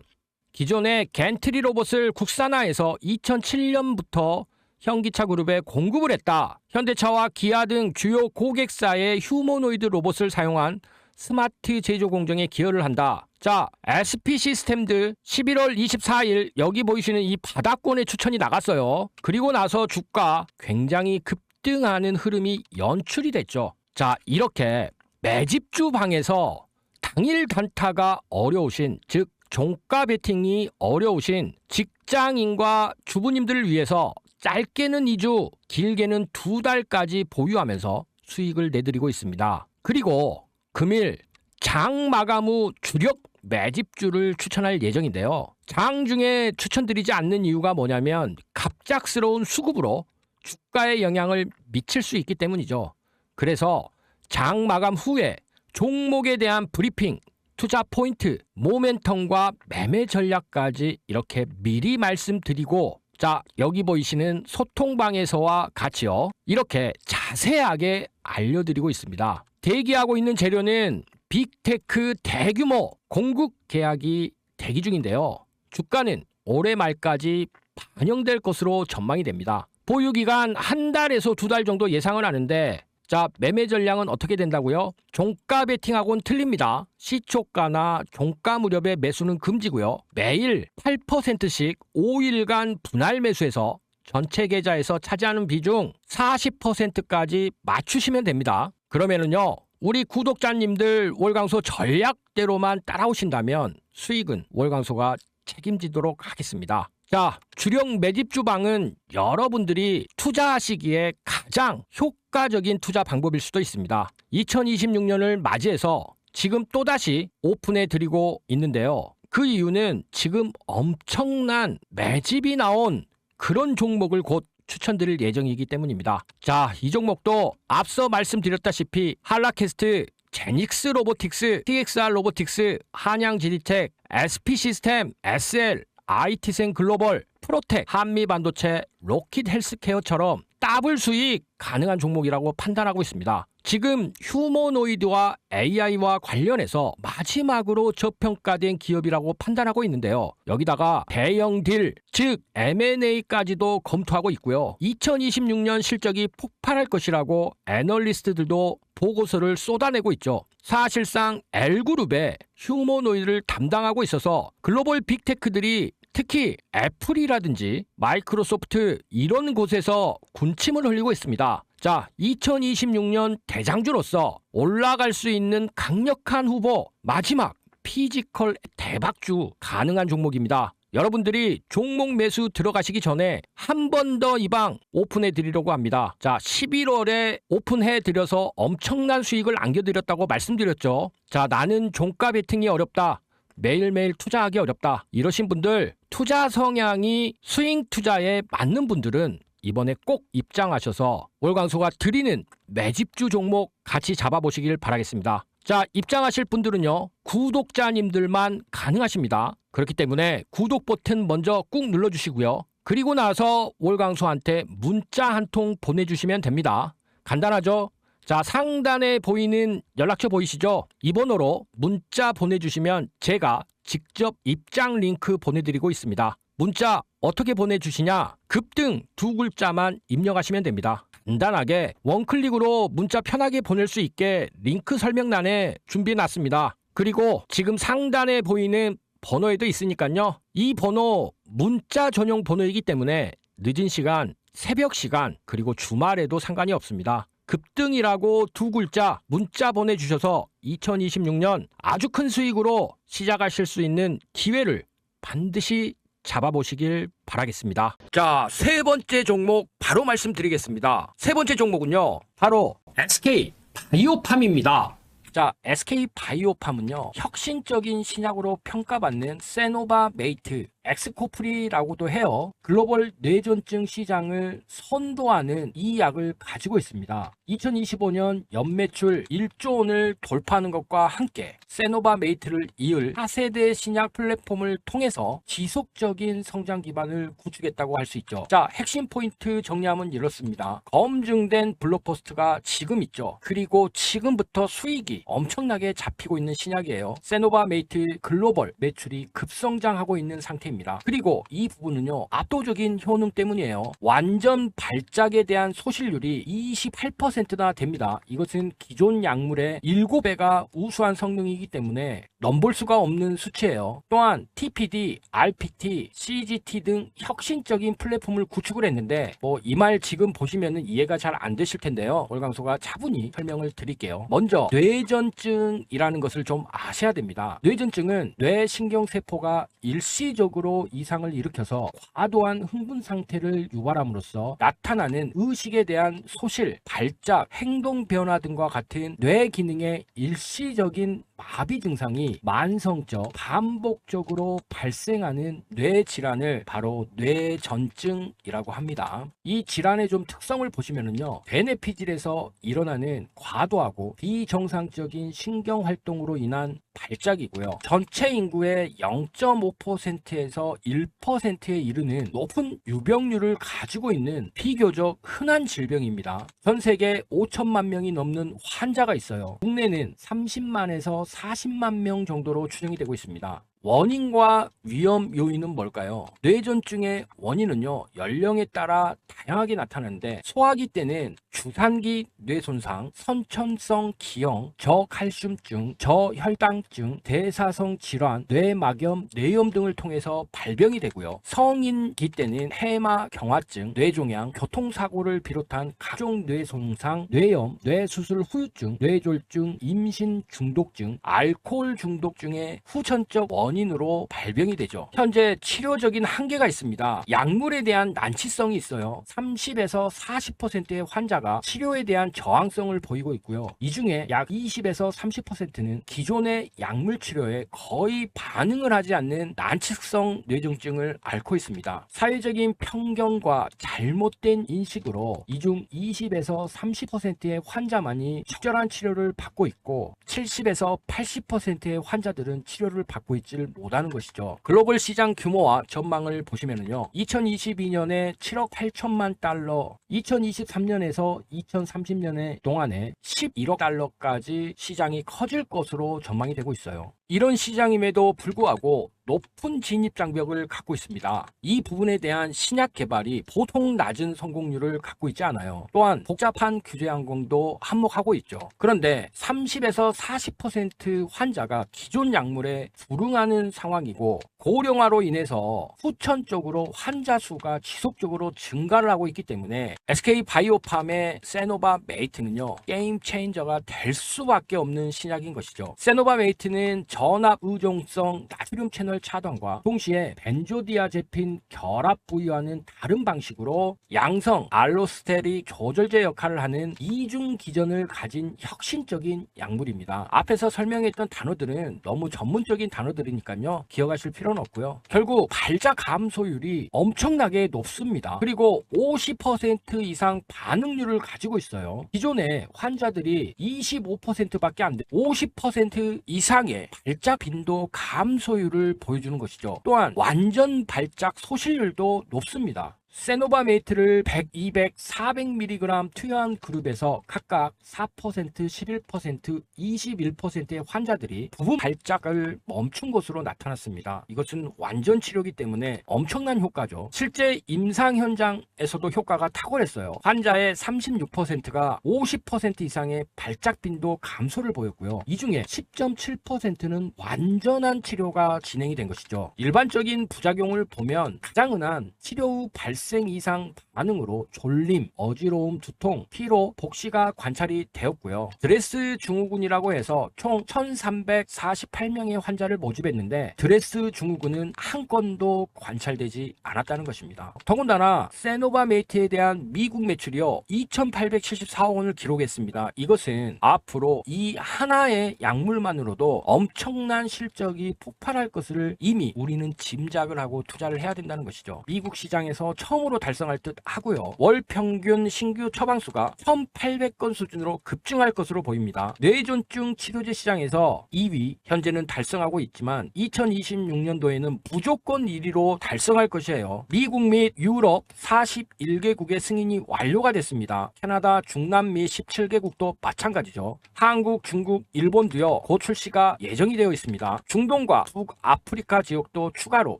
기존의 겐트리 로봇을 국산화해서 2007년부터 현기차 그룹에 공급을 했다. 현대차와 기아 등 주요 고객사의 휴머노이드 로봇을 사용한 스마트 제조 공정에 기여를 한다. 자, SP 시스템드 11월 24일 여기 보이시는 이 바닥권에 추천이 나갔어요. 그리고 나서 주가 굉장히 급등하는 흐름이 연출이 됐죠. 자, 이렇게 매집주 방에서 당일 단타가 어려우신, 즉 종가 베팅이 어려우신 직장인과 주부님들을 위해서 짧게는 2주, 길게는 2달까지 보유하면서 수익을 내드리고 있습니다. 그리고 금일 장 마감 후 주력 매집주를 추천할 예정인데요. 장 중에 추천드리지 않는 이유가 뭐냐면 갑작스러운 수급으로 주가에 영향을 미칠 수 있기 때문이죠. 그래서 장 마감 후에 종목에 대한 브리핑, 투자 포인트, 모멘텀과 매매 전략까지 이렇게 미리 말씀드리고, 자, 여기 보이시는 소통방에서와 같이요, 이렇게 자세하게 알려드리고 있습니다. 대기하고 있는 재료는 빅테크 대규모 공급 계약이 대기 중인데요. 주가는 올해 말까지 반영될 것으로 전망이 됩니다. 보유기간 1달에서 2달 정도 예상을 하는데, 자, 매매 전략은 어떻게 된다고요? 종가 베팅하고는 틀립니다. 시초가나 종가 무렵의 매수는 금지고요. 매일 8%씩 5일간 분할 매수해서 전체 계좌에서 차지하는 비중 40%까지 맞추시면 됩니다. 그러면은요, 우리 구독자님들 월광소 전략대로만 따라오신다면 수익은 월광소가 책임지도록 하겠습니다. 자, 주력 매집주방은 여러분들이 투자하시기에 가장 효과적인 투자 방법일 수도 있습니다. 2026년을 맞이해서 지금 또다시 오픈해 드리고 있는데요. 그 이유는 지금 엄청난 매집이 나온 그런 종목을 곧 추천드릴 예정이기 때문입니다. 자, 이 종목도 앞서 말씀드렸다시피 한라캐스트, 제닉스 로보틱스, TXR 로보틱스, 한양 디지텍, SP 시스템, SL, IT생 글로벌, 프로텍, 한미반도체, 로킷 헬스케어처럼 더블 수익 가능한 종목이라고 판단하고 있습니다. 지금 휴머노이드와 AI와 관련해서 마지막으로 저평가된 기업이라고 판단하고 있는데요. 여기다가 대형 딜, 즉 M&A까지도 검토하고 있고요. 2026년 실적이 폭발할 것이라고 애널리스트들도 보고서를 쏟아내고 있죠. 사실상 L그룹의 휴머노이드를 담당하고 있어서 글로벌 빅테크들이, 특히 애플이라든지 마이크로소프트 이런 곳에서 군침을 흘리고 있습니다. 자, 2026년 대장주로서 올라갈 수 있는 강력한 후보, 마지막 피지컬 대박주 가능한 종목입니다. 여러분들이 종목 매수 들어가시기 전에 한 번 더 이 방 오픈해 드리려고 합니다. 자, 11월에 오픈해 드려서 엄청난 수익을 안겨드렸다고 말씀드렸죠. 자, 나는 종가 베팅이 어렵다, 매일매일 투자하기 어렵다, 이러신 분들, 투자 성향이 스윙 투자에 맞는 분들은 이번에 꼭 입장하셔서 월광소가 드리는 매집주 종목 같이 잡아보시길 바라겠습니다. 자, 입장하실 분들은요, 구독자님들만 가능하십니다. 그렇기 때문에 구독 버튼 먼저 꾹 눌러주시고요. 그리고 나서 월광소한테 문자 한 통 보내주시면 됩니다. 간단하죠? 자, 상단에 보이는 연락처 보이시죠? 이 번호로 문자 보내주시면 제가 직접 입장 링크 보내드리고 있습니다. 문자 어떻게 보내주시냐? 급등 2글자만 입력하시면 됩니다. 간단하게 원클릭으로 문자 편하게 보낼 수 있게 링크 설명란에 준비해놨습니다. 그리고 지금 상단에 보이는 번호에도 있으니까요. 이 번호 문자 전용 번호이기 때문에 늦은 시간, 새벽 시간, 그리고 주말에도 상관이 없습니다. 급등이라고 두 글자 문자 보내주셔서 2026년 아주 큰 수익으로 시작하실 수 있는 기회를 반드시 잡아보시길 바라겠습니다. 자, 세 번째 종목 바로 말씀드리겠습니다. 세 번째 종목은요, 바로 SK 바이오팜입니다. 자, SK 바이오팜은요, 혁신적인 신약으로 평가받는 세노바메이트 엑스코프리라고도 해요. 글로벌 뇌전증 시장을 선도하는 이 약을 가지고 있습니다. 2025년 연매출 1조 원을 돌파하는 것과 함께 세노바메이트를 이을 차세대 신약 플랫폼을 통해서 지속적인 성장 기반을 구축했다고 할 수 있죠. 자, 핵심 포인트 정리하면 이렇습니다. 검증된 블록버스트가 지금 있죠. 그리고 지금부터 수익이 엄청나게 잡히고 있는 신약이에요. 세노바메이트 글로벌 매출이 급성장하고 있는 상태입니다. 그리고 이 부분은요, 압도적인 효능 때문이에요. 완전 발작에 대한 소실률이 28%나 됩니다. 이것은 기존 약물의 7배가 우수한 성능이기 때문에 넘볼 수가 없는 수치예요. 또한 TPD, RPT, CGT 등 혁신적인 플랫폼을 구축을 했는데 이 말 지금 보시면 이해가 잘 안 되실 텐데요. 월강소가 차분히 설명을 드릴게요. 먼저 뇌전증이라는 것을 좀 아셔야 됩니다. 뇌전증은 뇌신경세포가 일시적으로 이상을 일으켜서 과도한 흥분 상태를 유발함으로써 나타나는 의식에 대한 소실, 발작, 행동 변화 등과 같은 뇌 기능의 일시적인 마비 증상이 만성적, 반복적으로 발생하는 뇌 질환을 바로 뇌전증이라고 합니다. 이 질환의 좀 특성을 보시면은요, 뇌내피질에서 일어나는 과도하고 비정상적인 신경 활동으로 인한 발작이고요. 전체 인구의 0.5%에서 1%에 이르는 높은 유병률을 가지고 있는 비교적 흔한 질병입니다. 전 세계 5천만 명이 넘는 환자가 있어요. 국내는 30만에서 40만 명 정도로 추정이 되고 있습니다. 원인과 위험 요인은 뭘까요? 뇌전증의 원인은요, 연령에 따라 다양하게 나타나는데 소아기 때는 주산기 뇌손상, 선천성 기형, 저칼슘증, 저혈당증, 대사성 질환, 뇌막염, 뇌염 등을 통해서 발병이 되고요. 성인기 때는 해마경화증, 뇌종양, 교통사고를 비롯한 각종 뇌손상, 뇌염, 뇌수술 후유증, 뇌졸중, 임신 중독증, 알코올 중독증의 후천적 원인으로 발병이 되죠. 현재 치료적인 한계가 있습니다. 약물에 대한 난치성이 있어요. 30에서 40%의 환자가 치료에 대한 저항성을 보이고 있고요. 이 중에 약 20에서 30%는 기존의 약물 치료에 거의 반응을 하지 않는 난치성 뇌전증을 앓고 있습니다. 사회적인 편견과 잘못된 인식으로 이 중 20에서 30%의 환자만이 적절한 치료를 받고 있고 70에서 80%의 환자들은 치료를 받고 있지 못하는 것이죠. 글로벌 시장 규모와 전망을 보시면요, 2022년에 7억 8천만 달러, 2023년에서 2030년에 동안에 11억 달러까지 시장이 커질 것으로 전망이 되고 있어요. 이런 시장임에도 불구하고 높은 진입 장벽을 갖고 있습니다. 이 부분에 대한 신약 개발이 보통 낮은 성공률을 갖고 있지 않아요. 또한 복잡한 규제 항공도 한몫하고 있죠. 그런데 30에서 40% 환자가 기존 약물에 불응하는 상황이고 고령화로 인해서 후천적으로 환자 수가 지속적으로 증가를 하고 있기 때문에 SK 바이오팜의 세노바메이트는요, 게임 체인저가 될 수밖에 없는 신약인 것이죠. 세노바메이트는 전압 의존성 나트륨 채널 차단과 동시에 벤조디아제핀 결합 부위와는 다른 방식으로 양성 알로스테리 조절제 역할을 하는 이중 기전을 가진 혁신적인 약물입니다. 앞에서 설명했던 단어들은 너무 전문적인 단어들이니까요, 기억하실 필요는 없고요. 결국 발작 감소율이 엄청나게 높습니다. 그리고 50% 이상 반응률을 가지고 있어요. 기존에 환자들이 25%밖에 안 돼 50% 이상의 발작 빈도 감소율을 보여주는 것이죠. 또한 완전 발작 소실률도 높습니다. 세노바메이트를 100, 200, 400mg 투여한 그룹에서 각각 4%, 11%, 21%의 환자들이 부분 발작을 멈춘 것으로 나타났습니다. 이것은 완전 치료기 때문에 엄청난 효과죠. 실제 임상 현장에서도 효과가 탁월했어요. 환자의 36%가 50% 이상의 발작 빈도 감소를 보였고요. 이 중에 10.7%는 완전한 치료가 진행이 된 것이죠. 일반적인 부작용을 보면 가장 흔한 치료 후 발생 이상 반응으로 졸림, 어지러움, 두통, 피로, 복시가 관찰이 되었고요. 드레스 증후군이라고 해서 총 1348명의 환자를 모집했는데 드레스 증후군은 한 건도 관찰되지 않았다는 것입니다. 더군다나 세노바메이트에 대한 미국 매출이요 2874억 원을 기록했습니다. 이것은 앞으로 이 하나의 약물만으로도 엄청난 실적이 폭발할 것을 이미 우리는 짐작을 하고 투자를 해야 된다는 것이죠. 미국 시장에서 처음으로 달성할 듯 하고요. 월 평균 신규 처방수가 1800건 수준으로 급증할 것으로 보입니다. 뇌졸중 치료제 시장에서 2위 현재는 달성하고 있지만 2026년도에는 무조건 1위로 달성할 것이에요. 미국 및 유럽 41개국의 승인이 완료가 됐습니다. 캐나다, 중남미 17개국도 마찬가지죠. 한국, 중국, 일본도요 곧 출시가 예정이 되어 있습니다. 중동과 북아프리카 지역도 추가로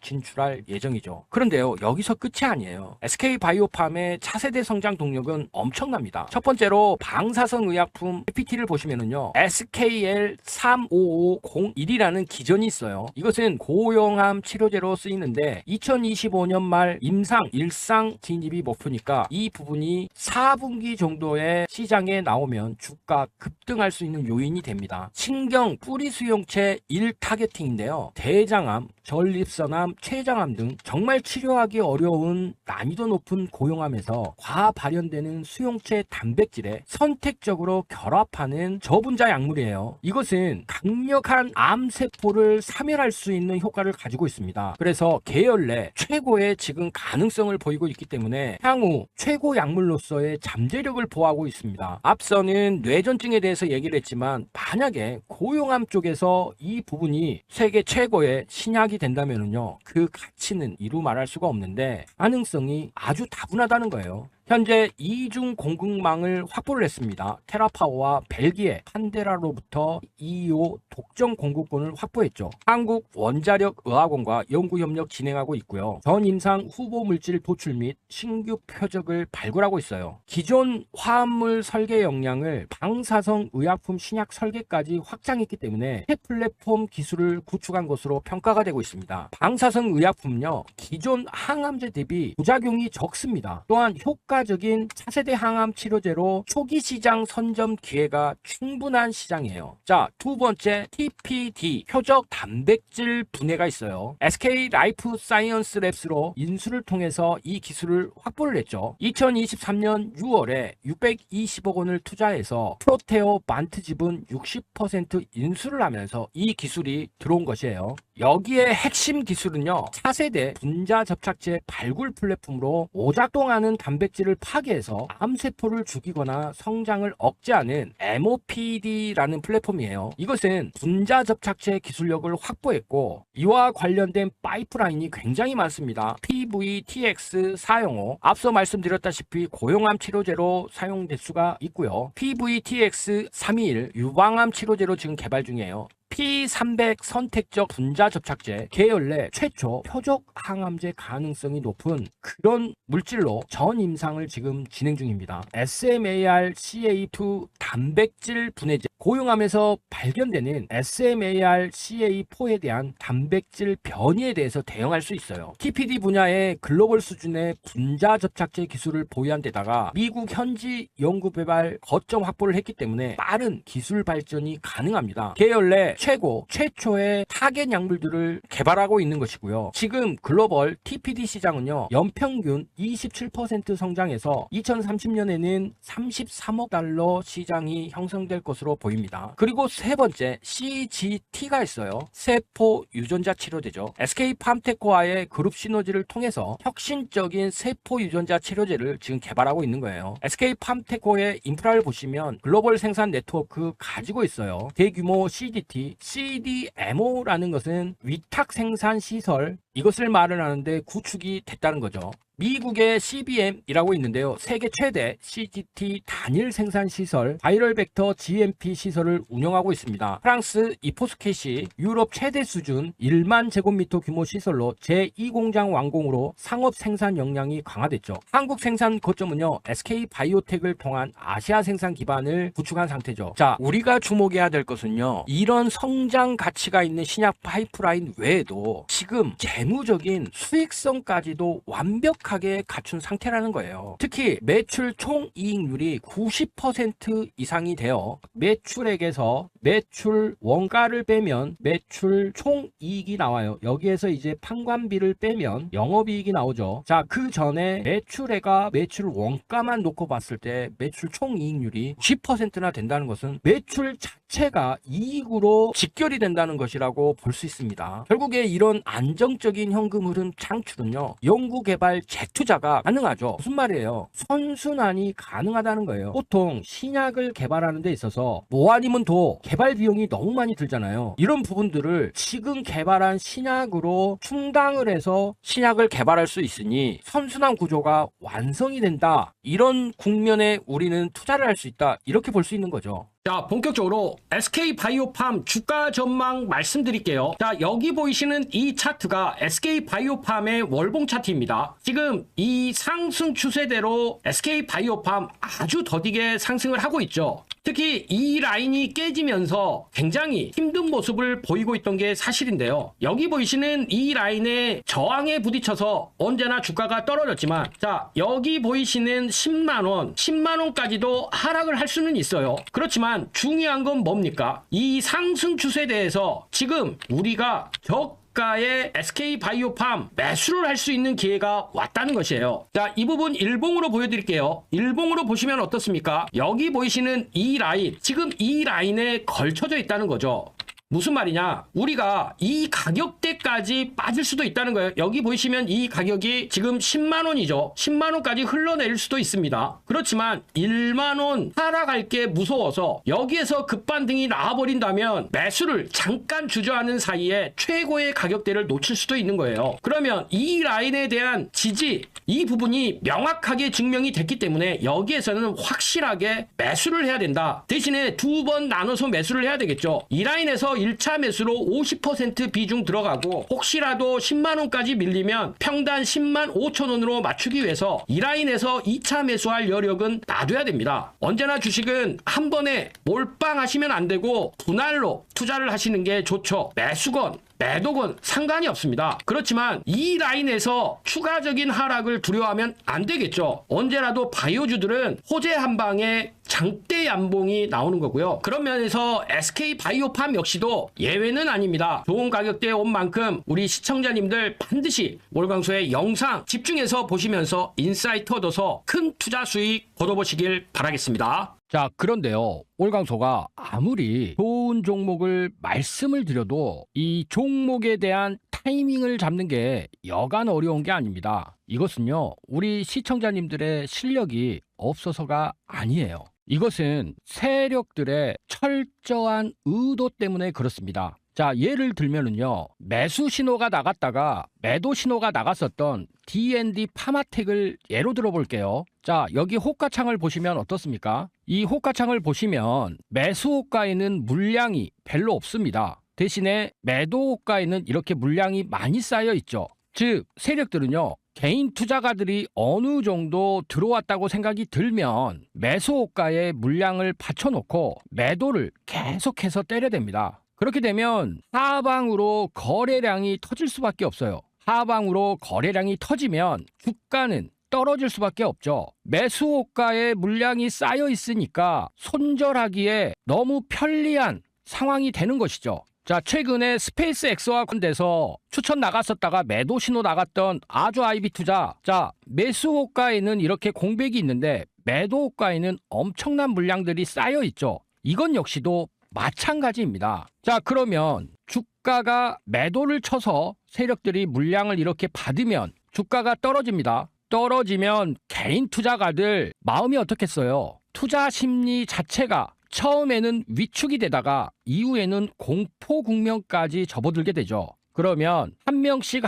진출할 예정이죠. 그런데요 여기서 끝이 아니에요. SK바이오팜의 차세대 성장 동력은 엄청납니다. 첫 번째로 방사선 의약품 PPT를 보시면은요 SKL3550-1이라는 기전이 있어요. 이것은 고용암 치료제로 쓰이는데 2025년 말 임상 일상 진입이 목표니까 이 부분이 4분기 정도의 시장에 나오면 주가 급등할 수 있는 요인이 됩니다. 신경 뿌리 수용체 1 타겟팅인데요. 대장암, 전립선암, 췌장암 등 정말 치료하기 어려운 난이도 높은 고용암에서 과발현되는 수용체 단백질에 선택적으로 결합하는 저분자 약물이에요. 이것은 강력한 암세포를 사멸할 수 있는 효과를 가지고 있습니다. 그래서 계열 내 최고의 지금 가능성을 보이고 있기 때문에 향후 최고 약물로서의 잠재력을 보호하고 있습니다. 앞서는 뇌전증에 대해서 얘기를 했지만 만약에 고용암 쪽에서 이 부분이 세계 최고의 신약이 된다면요 그 가치는 이루 말할 수가 없는데 가능성이 아주 다분하다는 거예요. 현재 이중 공급망을 확보를 했습니다. 테라파워와 벨기에 판데라로부터 2호 독점 공급권을 확보했죠. 한국원자력의학원과 연구협력 진행하고 있고요. 전임상 후보 물질 도출 및 신규 표적을 발굴하고 있어요. 기존 화합물 설계 역량을 방사성 의약품 신약 설계까지 확장했기 때문에 새 플랫폼 기술을 구축한 것으로 평가가 되고 있습니다. 방사성 의약품은요 기존 항암제 대비 부작용이 적습니다. 또한 효과적인 차세대 항암 치료제로 초기 시장 선점 기회가 충분한 시장이에요. 자, 두 번째 TPD 표적 단백질 분해가 있어요. SK 라이프 사이언스 랩스로 인수를 통해서 이 기술을 확보를 했죠. 2023년 6월에 620억 원을 투자해서 프로테오 반트 지분 60% 인수를 하면서 이 기술이 들어온 것이에요. 여기에 핵심 기술은요 차세대 분자 접착제 발굴 플랫폼으로 오작동하는 단백질을 파괴해서 암세포를 죽이거나 성장을 억제하는 MOPD라는 플랫폼이에요. 이것은 분자 접착제 기술력을 확보했고 이와 관련된 파이프라인이 굉장히 많습니다. PVTX 405 앞서 말씀드렸다시피 고용암 치료제로 사용될 수가 있고요. PVTX 321 유방암 치료제로 지금 개발 중이에요. P300 선택적 분자 접착제 계열 내 최초 표적 항암제 가능성이 높은 그런 물질로 전 임상을 지금 진행 중입니다. SMARCA2 단백질 분해제 고용암에서 발견되는 SMARCA4에 대한 단백질 변이에 대해서 대응할 수 있어요. TPD 분야의 글로벌 수준의 분자 접착제 기술을 보유한 데다가 미국 현지 연구 개발 거점 확보를 했기 때문에 빠른 기술 발전이 가능합니다. 계열 내 최초의 타겟 약물들을 개발하고 있는 것이고요. 지금 글로벌 TPD 시장은요 연평균 27% 성장해서 2030년에는 33억 달러 시장이 형성될 것으로 보입니다. 그리고 세 번째 CGT가 있어요. 세포 유전자 치료제죠. SK팜테코와의 그룹 시너지를 통해서 혁신적인 세포 유전자 치료제를 지금 개발하고 있는 거예요. SK팜테코의 인프라를 보시면 글로벌 생산 네트워크 가지고 있어요. 대규모 CDT, CDMO라는 것은 위탁 생산 시설 이것을 말을 하는데 구축이 됐다는 거죠. 미국의 CBM이라고 있는데요. 세계 최대 CGT 단일 생산 시설 바이럴 벡터 GMP 시설을 운영하고 있습니다. 프랑스 이포스켓이 유럽 최대 수준 1만 제곱미터 규모 시설로 제2공장 완공으로 상업 생산 역량이 강화됐죠. 한국 생산 거점은요, SK 바이오텍을 통한 아시아 생산 기반을 구축한 상태죠. 자, 우리가 주목해야 될 것은요, 이런 성장 가치가 있는 신약 파이프라인 외에도 지금 재무적인 수익성까지도 완벽하게 갖춘 상태라는 거예요. 특히 매출 총이익률이 90% 이상이 되어 매출액에서 매출 원가를 빼면 매출 총이익이 나와요. 여기에서 이제 판관비를 빼면 영업이익이 나오죠. 자, 그 전에 매출액과 매출 원가만 놓고 봤을 때 매출 총이익률이 90%나 된다는 것은 매출 자체가 이익으로 직결이 된다는 것이라고 볼 수 있습니다. 결국에 이런 안정적인 현금 흐름 창출은요, 연구개발 재투자가 가능하죠. 무슨 말이에요? 선순환이 가능하다는 거예요. 보통 신약을 개발하는 데 있어서 뭐 아니면 도 개발 비용이 너무 많이 들잖아요. 이런 부분들을 지금 개발한 신약으로 충당을 해서 신약을 개발할 수 있으니 선순환 구조가 완성이 된다. 이런 국면에 우리는 투자를 할 수 있다. 이렇게 볼 수 있는 거죠. 자, 본격적으로 SK바이오팜 주가 전망 말씀드릴게요. 자, 여기 보이시는 이 차트가 SK바이오팜의 월봉 차트입니다. 지금 이 상승 추세대로 SK바이오팜 아주 더디게 상승을 하고 있죠. 특히 이 라인이 깨지면서 굉장히 힘든 모습을 보이고 있던 게 사실인데요. 여기 보이시는 이 라인에 저항에 부딪혀서 언제나 주가가 떨어졌지만, 자, 여기 보이시는 10만원, 10만원까지도 하락을 할 수는 있어요. 그렇지만 중요한 건 뭡니까? 이 상승 추세에 대해서 지금 우리가 저가의 SK바이오팜 매수를 할 수 있는 기회가 왔다는 것이에요. 자, 이 부분 일봉으로 보여드릴게요. 일봉으로 보시면 어떻습니까? 여기 보이시는 이 라인, 지금 이 라인에 걸쳐져 있다는 거죠. 무슨 말이냐? 우리가 이 가격대까지 빠질 수도 있다는 거예요. 여기 보시면 이 가격이 지금 10만원이죠. 10만원까지 흘러내릴 수도 있습니다. 그렇지만 1만원 하락할 게 무서워서 여기에서 급반등이 나와버린다면 매수를 잠깐 주저하는 사이에 최고의 가격대를 놓칠 수도 있는 거예요. 그러면 이 라인에 대한 지지, 이 부분이 명확하게 증명이 됐기 때문에 여기에서는 확실하게 매수를 해야 된다. 대신에 두 번 나눠서 매수를 해야 되겠죠. 이 라인에서 1차 매수로 50% 비중 들어가고 혹시라도 10만원까지 밀리면 평단 10만 5천원으로 맞추기 위해서 이 라인에서 2차 매수할 여력은 놔둬야 됩니다. 언제나 주식은 한 번에 몰빵하시면 안 되고 분할로 투자를 하시는 게 좋죠. 매수건 매도건 상관이 없습니다. 그렇지만 이 라인에서 추가적인 하락을 두려워하면 안 되겠죠. 언제라도 바이오주들은 호재 한 방에 장대 연봉이 나오는 거고요. 그런 면에서 SK바이오팜 역시도 예외는 아닙니다. 좋은 가격대에 온 만큼 우리 시청자님들 반드시 월광소의 영상 집중해서 보시면서 인사이트 얻어서 큰 투자 수익 거둬보시길 바라겠습니다. 자, 그런데요, 월광소가 아무리 좋은 종목을 말씀을 드려도 이 종목에 대한 타이밍을 잡는 게 여간 어려운 게 아닙니다. 이것은요, 우리 시청자님들의 실력이 없어서가 아니에요. 이것은 세력들의 철저한 의도 때문에 그렇습니다. 자, 예를 들면은요, 매수 신호가 나갔다가 매도 신호가 나갔었던 D&D 파마텍을 예로 들어볼게요. 자, 여기 호가창을 보시면 어떻습니까? 이 호가창을 보시면 매수 호가에는 물량이 별로 없습니다. 대신에 매도 호가에는 이렇게 물량이 많이 쌓여 있죠. 즉, 세력들은요, 개인 투자가들이 어느 정도 들어왔다고 생각이 들면 매수 호가에 물량을 받쳐놓고 매도를 계속해서 때려댑니다. 그렇게 되면 하방으로 거래량이 터질 수밖에 없어요. 하방으로 거래량이 터지면 주가는 떨어질 수밖에 없죠. 매수 호가에 물량이 쌓여 있으니까 손절하기에 너무 편리한 상황이 되는 것이죠. 자, 최근에 스페이스 X와 관련돼서 추천 나갔었다가 매도 신호 나갔던 아주 아이비 투자. 자, 매수 호가에는 이렇게 공백이 있는데 매도 호가에는 엄청난 물량들이 쌓여 있죠. 이건 역시도 마찬가지입니다. 자, 그러면 주가가 매도를 쳐서 세력들이 물량을 이렇게 받으면 주가가 떨어집니다. 떨어지면 개인 투자가들 마음이 어떻겠어요? 투자 심리 자체가 처음에는 위축이 되다가 이후에는 공포 국면까지 접어들게 되죠. 그러면 한 명씩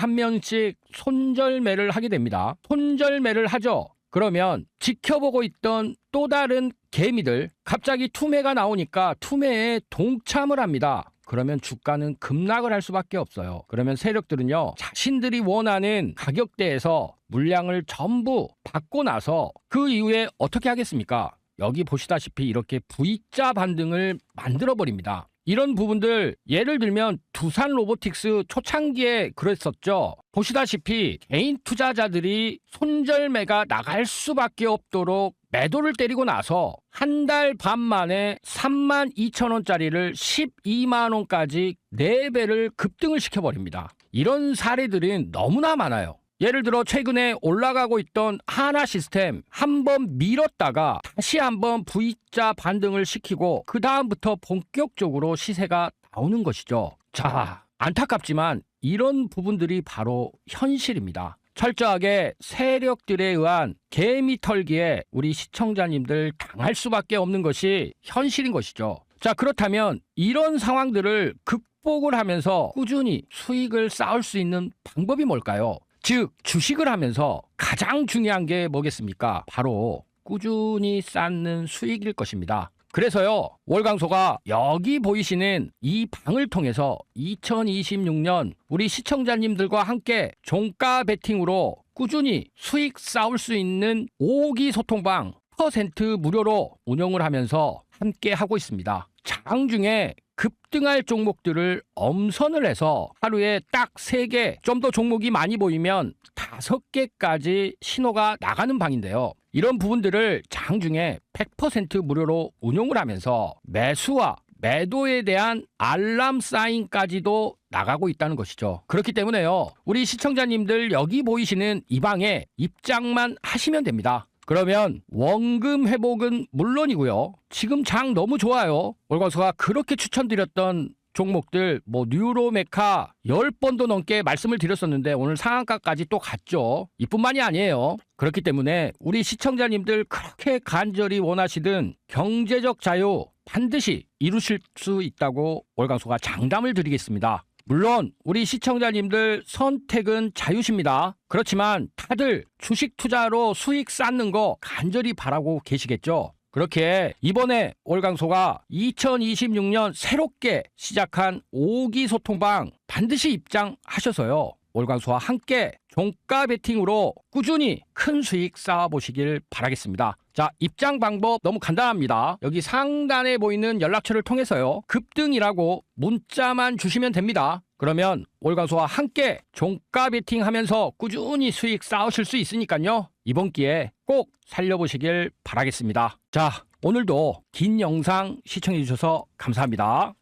손절매를 하게 됩니다. 손절매를 하죠. 그러면 지켜보고 있던 또 다른 개미들 갑자기 투매가 나오니까 투매에 동참을 합니다. 그러면 주가는 급락을 할 수밖에 없어요. 그러면 세력들은요, 자신들이 원하는 가격대에서 물량을 전부 받고 나서 그 이후에 어떻게 하겠습니까? 여기 보시다시피 이렇게 V자 반등을 만들어 버립니다. 이런 부분들 예를 들면 두산 로보틱스 초창기에 그랬었죠. 보시다시피 개인 투자자들이 손절매가 나갈 수밖에 없도록 매도를 때리고 나서 한 달 반 만에 32,000원짜리를 12만원까지 4배를 급등을 시켜버립니다. 이런 사례들은 너무나 많아요. 예를 들어 최근에 올라가고 있던 하나시스템 한번 밀었다가 다시 한번 V자 반등을 시키고 그 다음부터 본격적으로 시세가 나오는 것이죠. 자, 안타깝지만 이런 부분들이 바로 현실입니다. 철저하게 세력들에 의한 개미 털기에 우리 시청자님들 당할 수밖에 없는 것이 현실인 것이죠. 자, 그렇다면 이런 상황들을 극복을 하면서 꾸준히 수익을 쌓을 수 있는 방법이 뭘까요? 즉, 주식을 하면서 가장 중요한 게 뭐겠습니까? 바로 꾸준히 쌓는 수익일 것입니다. 그래서요, 월광소가 여기 보이시는 이 방을 통해서 2026년 우리 시청자님들과 함께 종가 베팅으로 꾸준히 수익 쌓을 수 있는 5기 소통방 % 무료로 운영을 하면서 함께 하고 있습니다. 장중에 급등할 종목들을 엄선을 해서 하루에 딱 3개, 좀 더 종목이 많이 보이면 5개까지 신호가 나가는 방인데요. 이런 부분들을 장중에 100% 무료로 운용을 하면서 매수와 매도에 대한 알람 사인까지도 나가고 있다는 것이죠. 그렇기 때문에요, 우리 시청자님들 여기 보이시는 이 방에 입장만 하시면 됩니다. 그러면 원금 회복은 물론이고요. 지금 장 너무 좋아요. 월광소가 그렇게 추천드렸던 종목들 뉴로메카 10번도 넘게 말씀을 드렸었는데 오늘 상한가까지 또 갔죠. 이뿐만이 아니에요. 그렇기 때문에 우리 시청자님들 그렇게 간절히 원하시던 경제적 자유 반드시 이루실 수 있다고 월광소가 장담을 드리겠습니다. 물론 우리 시청자님들 선택은 자유십니다. 그렇지만 다들 주식 투자로 수익 쌓는 거 간절히 바라고 계시겠죠. 그렇게 이번에 월광소가 2026년 새롭게 시작한 5기 소통방 반드시 입장하셔서요, 월광소와 함께 종가 베팅으로 꾸준히 큰 수익 쌓아보시길 바라겠습니다. 자, 입장 방법 너무 간단합니다. 여기 상단에 보이는 연락처를 통해서요, 급등이라고 문자만 주시면 됩니다. 그러면 월광소와 함께 종가 베팅하면서 꾸준히 수익 쌓으실 수 있으니까요, 이번 기회에 꼭 살려보시길 바라겠습니다. 자, 오늘도 긴 영상 시청해 주셔서 감사합니다.